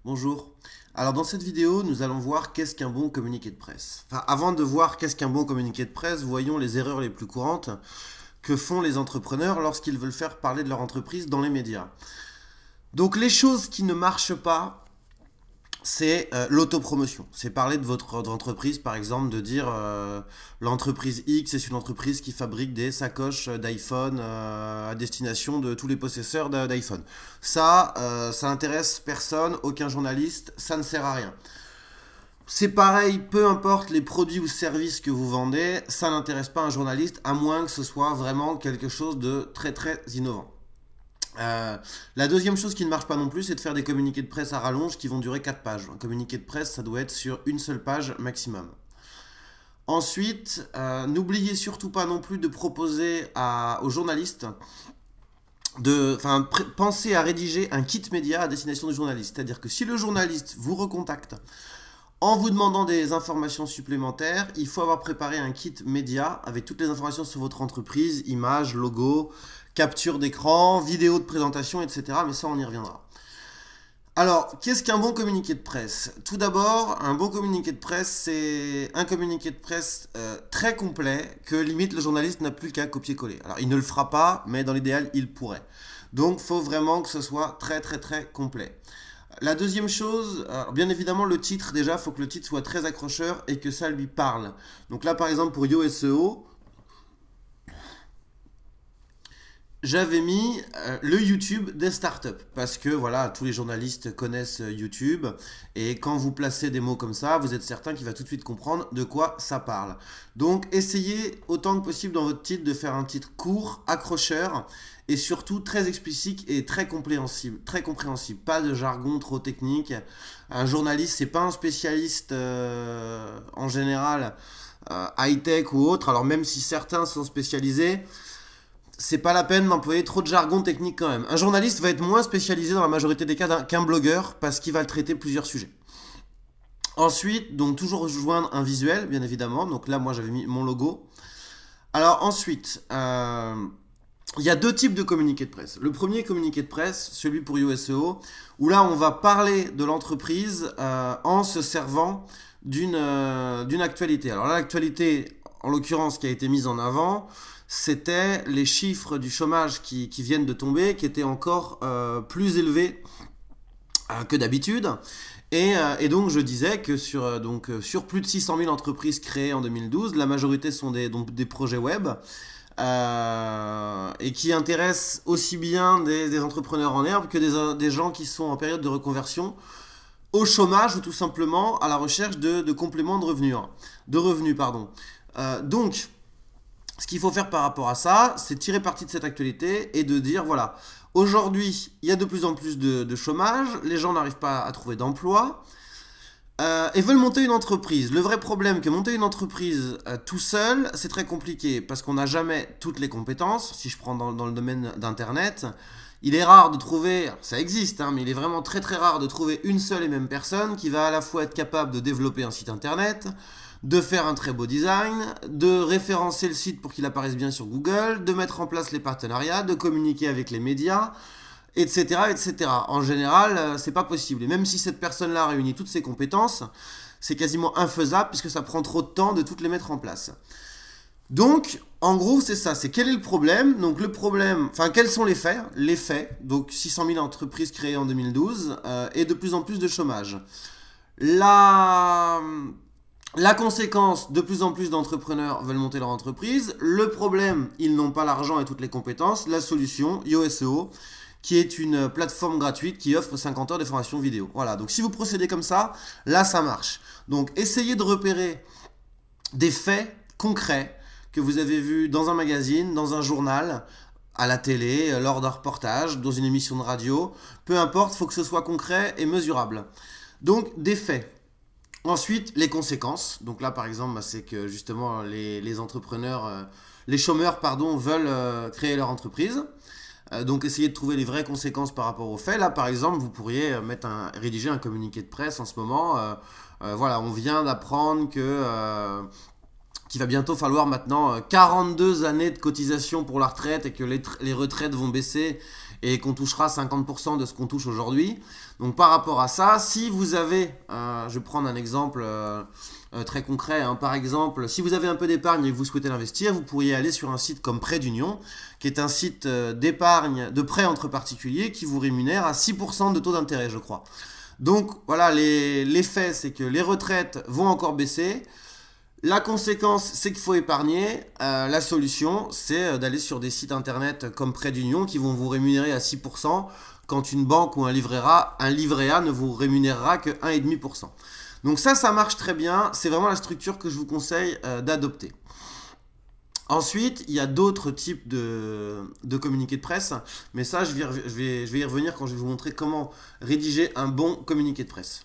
Bonjour. Alors dans cette vidéo, nous allons voir qu'est-ce qu'un bon communiqué de presse. Enfin, avant de voir qu'est-ce qu'un bon communiqué de presse, voyons les erreurs les plus courantes que font les entrepreneurs lorsqu'ils veulent faire parler de leur entreprise dans les médias. Donc les choses qui ne marchent pas, c'est l'autopromotion. C'est parler de votre entreprise, par exemple, de dire l'entreprise X est une entreprise qui fabrique des sacoches d'iPhone à destination de tous les possesseurs d'iPhone. Ça intéresse personne, aucun journaliste, ça ne sert à rien. C'est pareil, peu importe les produits ou services que vous vendez, ça n'intéresse pas un journaliste, à moins que ce soit vraiment quelque chose de très très innovant. La deuxième chose qui ne marche pas non plus, c'est de faire des communiqués de presse à rallonge qui vont durer 4 pages. Un communiqué de presse, ça doit être sur une seule page maximum. Ensuite, n'oubliez surtout pas non plus de proposer aux journalistes pensez à rédiger un kit média à destination du journaliste. C'est-à-dire que si le journaliste vous recontacte en vous demandant des informations supplémentaires, il faut avoir préparé un kit média avec toutes les informations sur votre entreprise, images, logo, capture d'écran, vidéo de présentation, etc. Mais ça, on y reviendra. Alors, qu'est-ce qu'un bon communiqué de presse? Tout d'abord, un bon communiqué de presse, c'est un communiqué de presse très complet que limite le journaliste n'a plus qu'à copier-coller. Alors, il ne le fera pas, mais dans l'idéal, il pourrait. Donc, il faut vraiment que ce soit très très très complet. La deuxième chose, bien évidemment le titre, déjà, il faut que le titre soit très accrocheur et que ça lui parle. Donc là, par exemple, pour YoSEO, j'avais mis le YouTube des startups. Parce que voilà, tous les journalistes connaissent YouTube. Et quand vous placez des mots comme ça, vous êtes certain qu'il va tout de suite comprendre de quoi ça parle. Donc essayez autant que possible dans votre titre de faire un titre court, accrocheur. Et surtout très explicite et très compréhensible. Très compréhensible. Pas de jargon trop technique. Un journaliste, c'est pas un spécialiste en général high-tech ou autre. Alors même si certains sont spécialisés, c'est pas la peine d'employer trop de jargon technique quand même. Un journaliste va être moins spécialisé dans la majorité des cas qu'un blogueur parce qu'il va traiter plusieurs sujets. Ensuite, donc toujours rejoindre un visuel, bien évidemment. Donc là, moi, j'avais mis mon logo. Alors ensuite, il y a deux types de communiqués de presse. Le premier communiqué de presse, celui pour YoSEO, où là, on va parler de l'entreprise en se servant d'une actualité. Alors là, l'actualité, en l'occurrence, qui a été mise en avant, c'était les chiffres du chômage qui viennent de tomber, qui étaient encore plus élevés que d'habitude. Et donc je disais que sur plus de 600 000 entreprises créées en 2012, la majorité sont des projets web et qui intéressent aussi bien des entrepreneurs en herbe que des gens qui sont en période de reconversion au chômage ou tout simplement à la recherche de compléments de revenus. Donc, ce qu'il faut faire par rapport à ça, c'est tirer parti de cette actualité et de dire, voilà, aujourd'hui, il y a de plus en plus de chômage, les gens n'arrivent pas à trouver d'emploi et veulent monter une entreprise. Le vrai problème que monter une entreprise tout seul, c'est très compliqué parce qu'on n'a jamais toutes les compétences. Si je prends dans le domaine d'Internet, il est rare de trouver, ça existe, hein, mais il est vraiment très très rare de trouver une seule et même personne qui va à la fois être capable de développer un site Internet, de faire un très beau design, de référencer le site pour qu'il apparaisse bien sur Google, de mettre en place les partenariats, de communiquer avec les médias, etc. etc. En général, c'est pas possible. Et même si cette personne-là réunit toutes ses compétences, c'est quasiment infaisable puisque ça prend trop de temps de toutes les mettre en place. Donc, en gros, c'est ça. C'est quel est le problème? Donc, le problème, enfin, quels sont les faits? Les faits, donc 600 000 entreprises créées en 2012 et de plus en plus de chômage. La conséquence, de plus en plus d'entrepreneurs veulent monter leur entreprise. Le problème, ils n'ont pas l'argent et toutes les compétences. La solution, YoSEO, qui est une plateforme gratuite qui offre 50 heures de formation vidéo. Voilà, donc si vous procédez comme ça, là ça marche. Donc essayez de repérer des faits concrets que vous avez vus dans un magazine, dans un journal, à la télé, lors d'un reportage, dans une émission de radio. Peu importe, il faut que ce soit concret et mesurable. Donc des faits. Ensuite, les conséquences. Donc là, par exemple, c'est que justement, les entrepreneurs, les chômeurs, pardon, veulent créer leur entreprise. Donc, essayez de trouver les vraies conséquences par rapport aux faits. Là, par exemple, vous pourriez rédiger un communiqué de presse en ce moment. Voilà, on vient d'apprendre qu'il va bientôt falloir maintenant 42 années de cotisation pour la retraite et que les retraites vont baisser et qu'on touchera 50% de ce qu'on touche aujourd'hui. Donc par rapport à ça, si vous avez, je vais prendre un exemple très concret, hein. Par exemple, si vous avez un peu d'épargne et que vous souhaitez l'investir, vous pourriez aller sur un site comme Prêt d'Union, qui est un site d'épargne, de prêt entre particuliers, qui vous rémunère à 6% de taux d'intérêt, je crois. Donc voilà, l'effet, c'est que les retraites vont encore baisser. La conséquence, c'est qu'il faut épargner. La solution, c'est d'aller sur des sites internet comme Prêt d'Union qui vont vous rémunérer à 6% quand une banque ou un livret A ne vous rémunérera que 1,5%. Donc ça marche très bien. C'est vraiment la structure que je vous conseille d'adopter. Ensuite, il y a d'autres types de communiqués de presse, mais ça, je vais y revenir quand je vais vous montrer comment rédiger un bon communiqué de presse.